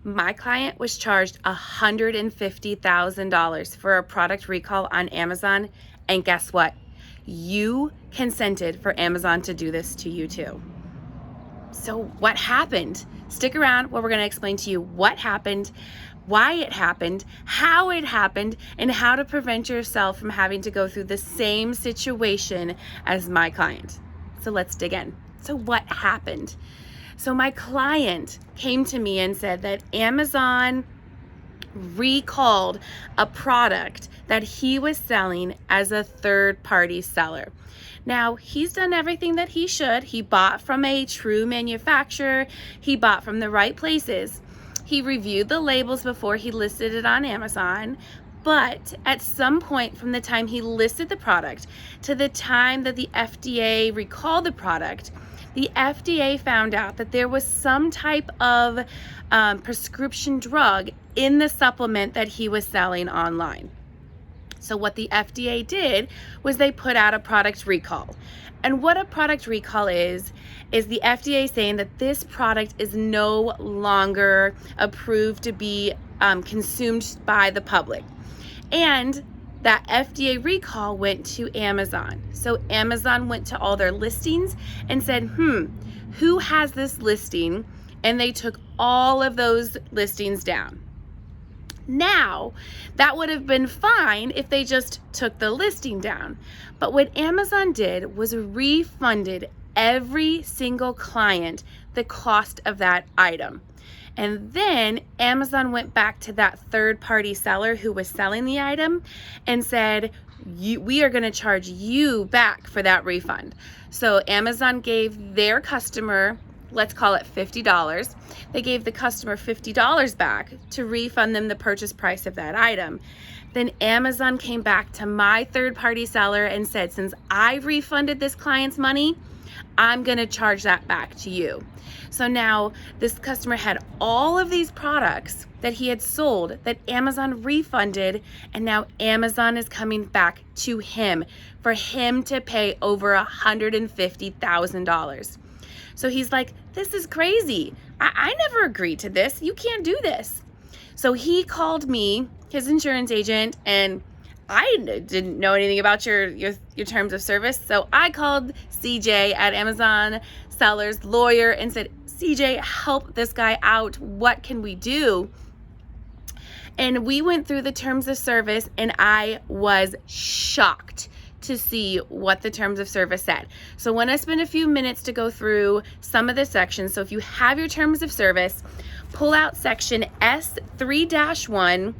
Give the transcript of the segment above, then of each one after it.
My client was charged $150,000 for a product recall on Amazon, and guess what? You consented for Amazon to do this to you too. So what happened? Stick around where we're going to explain to you what happened, why it happened, how it happened, and how to prevent yourself from having to go through the same situation as my client. So let's dig in. So what happened? So my client came to me and said that Amazon recalled a product that he was selling as a third-party seller. Now, he's done everything that he should. He bought from a true manufacturer. He bought from the right places. He reviewed the labels before he listed it on Amazon. But at some point from the time he listed the product to the time that the FDA recalled the product, the FDA found out that there was some type of prescription drug in the supplement that he was selling online. So what the FDA did was they put out a product recall. And what a product recall is the FDA saying that this product is no longer approved to be consumed by the public. And that FDA recall went to Amazon. So Amazon went to all their listings and said, who has this listing? And they took all of those listings down. Now, that would have been fine if they just took the listing down. But what Amazon did was refunded every single client the cost of that item. And then Amazon went back to that third-party seller who was selling the item and said, we are going to charge you back for that refund. So Amazon gave their customer, let's call it $50. They gave the customer $50 back to refund them the purchase price of that item. Then Amazon came back to my third-party seller and said, since I refunded this client's money, I'm going to charge that back to you. So now this customer had all of these products that he had sold that Amazon refunded, and now Amazon is coming back to him for him to pay over $150,000. So he's like, this is crazy. I never agreed to this. You can't do this. So he called me, his insurance agent, and I didn't know anything about your terms of service. So I called CJ at Amazon Seller's lawyer and said, CJ, help this guy out. What can we do? And we went through the terms of service, and I was shocked to see what the terms of service said. So when I spend a few minutes to go through some of the sections, so if you have your terms of service, pull out section S3-1,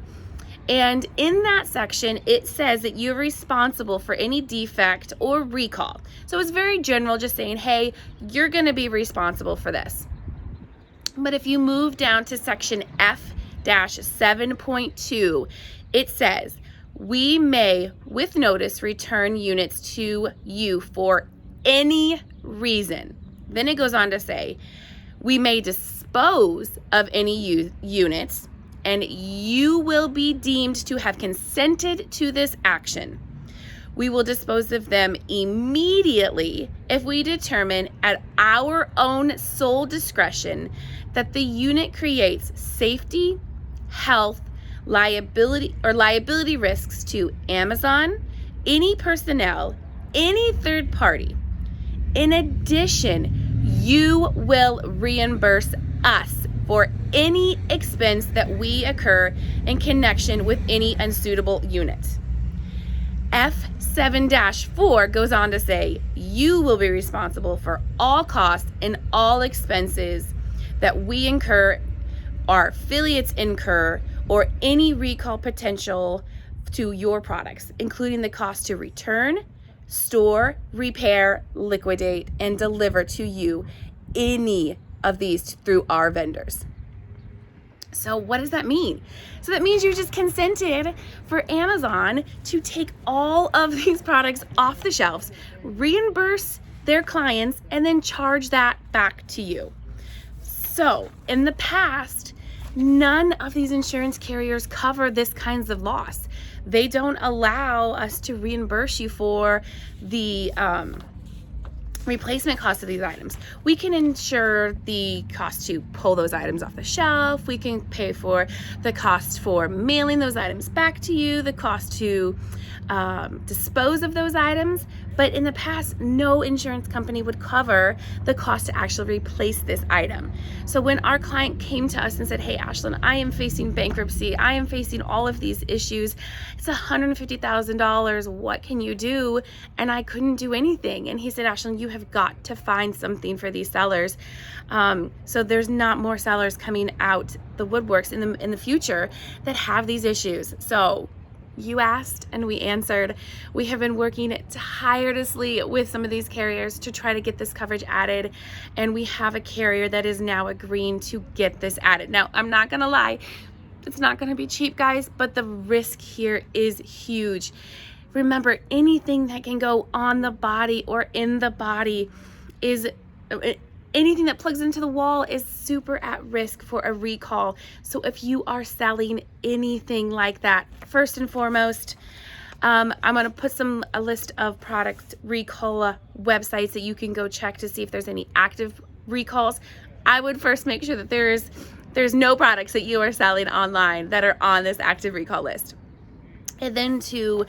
and in that section, it says that you're responsible for any defect or recall. So it's very general, just saying, hey, you're gonna be responsible for this. But if you move down to section F-7.2, it says, we may, with notice, return units to you for any reason. Then it goes on to say, we may dispose of any units, and you will be deemed to have consented to this action. We will dispose of them immediately if we determine at our own sole discretion that the unit creates safety, health, liability risks to Amazon, any personnel, any third party. In addition, you will reimburse us for any expense that we incur in connection with any unsuitable unit. F7-4 goes on to say, you will be responsible for all costs and all expenses that we incur, our affiliates incur, or any recall potential to your products, including the cost to return, store, repair, liquidate, and deliver to you any of these through our vendors. So what does that mean? So that means you just consented for Amazon to take all of these products off the shelves, reimburse their clients, and then charge that back to you. So in the past, none of these insurance carriers cover this kinds of loss. They don't allow us to reimburse you for the replacement cost of these items. We can insure the cost to pull those items off the shelf. We can pay for the cost for mailing those items back to you, the cost to dispose of those items. But in the past, no insurance company would cover the cost to actually replace this item. So when our client came to us and said, hey, Ashlin, I am facing bankruptcy, I am facing all of these issues, it's $150,000, what can you do? And I couldn't do anything. And he said, Ashlin, you have got to find something for these sellers. So there's not more sellers coming out the woodworks in the future that have these issues. So you asked and we answered. We have been working tirelessly with some of these carriers to try to get this coverage added, and we have a carrier that is now agreeing to get this added. Now, I'm not gonna lie, it's not gonna be cheap, guys, but the risk here is huge. Remember, anything that can go on the body or in the body is anything that plugs into the wall is super at risk for a recall. So if you are selling anything like that, first and foremost, I'm going to put a list of product recall websites that you can go check to see if there's any active recalls. I would first make sure that there's no products that you are selling online that are on this active recall list. And then two,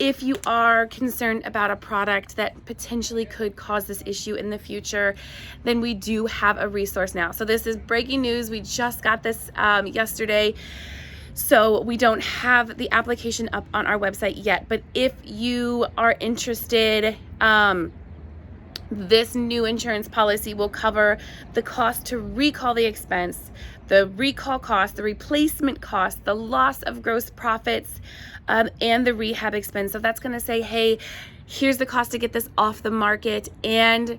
if you are concerned about a product that potentially could cause this issue in the future, then we do have a resource now. So this is breaking news. We just got this yesterday. So we don't have the application up on our website yet. But if you are interested, this new insurance policy will cover the cost to recall the expense, the recall cost, the replacement cost, the loss of gross profits, and the rehab expense. So that's going to say, hey, here's the cost to get this off the market. And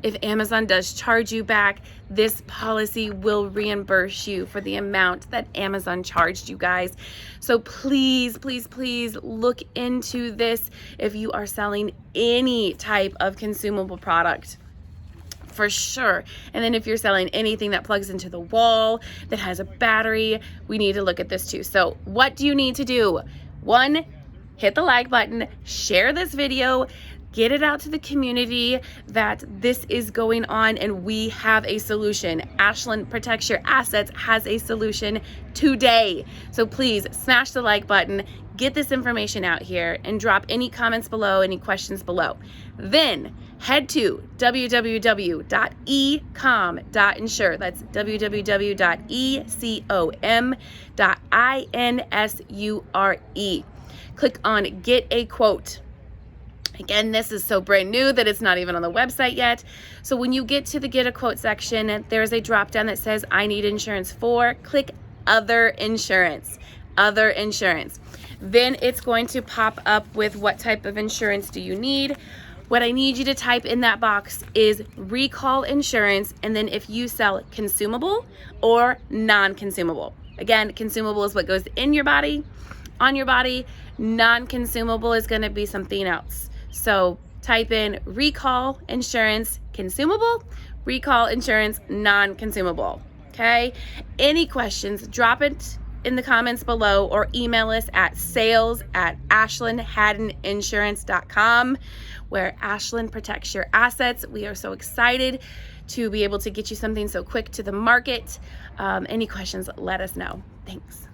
if Amazon does charge you back, this policy will reimburse you for the amount that Amazon charged you guys. So please, please, please look into this if you are selling any type of consumable product. For sure. And then if you're selling anything that plugs into the wall, that has a battery, we need to look at this too. So what do you need to do? One, hit the like button, share this video, get it out to the community that this is going on and we have a solution. Ashlin Protects Your Assets has a solution today. So please smash the like button, get this information out here, and drop any comments below, any questions below. Then head to www.ecom.insure. That's www.ecom.insure. Click on Get a Quote. Again, this is so brand new that it's not even on the website yet. So when you get to the Get a Quote section, there's a drop down that says I need insurance for. Click Other Insurance. Other Insurance. Then it's going to pop up with what type of insurance do you need. What I need you to type in that box is recall insurance, and then if you sell consumable or non-consumable. Again, consumable is what goes in your body, on your body. Non-consumable is going to be something else. So type in recall insurance consumable, recall insurance non-consumable. Okay? Any questions, drop it in the comments below or email us at sales@ashlinhaddeninsurance.com, where Ashlin protects your assets. We are so excited to be able to get you something so quick to the market. Any questions, let us know. Thanks.